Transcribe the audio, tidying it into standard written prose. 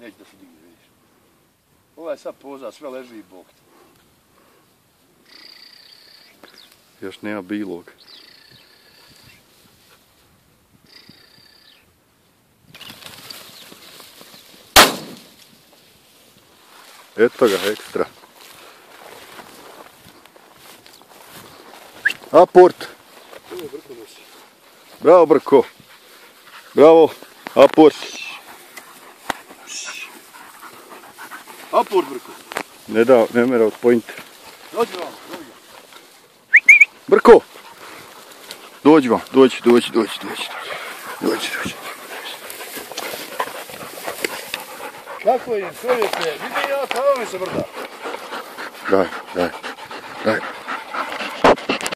neće da se digne, vidiš. Ovaj sad poza, sve leži i bok. Još nema bilog. Eto ga, ekstra. Aport. Bravo, Brko. Bravo, aport. Aport, Brko. Ne mera od pojnta. Dođi vam, dođi. Brko! Dođi vam, dođi. Kako im, čovječe, vidi ja, kao mi se brda. Daj.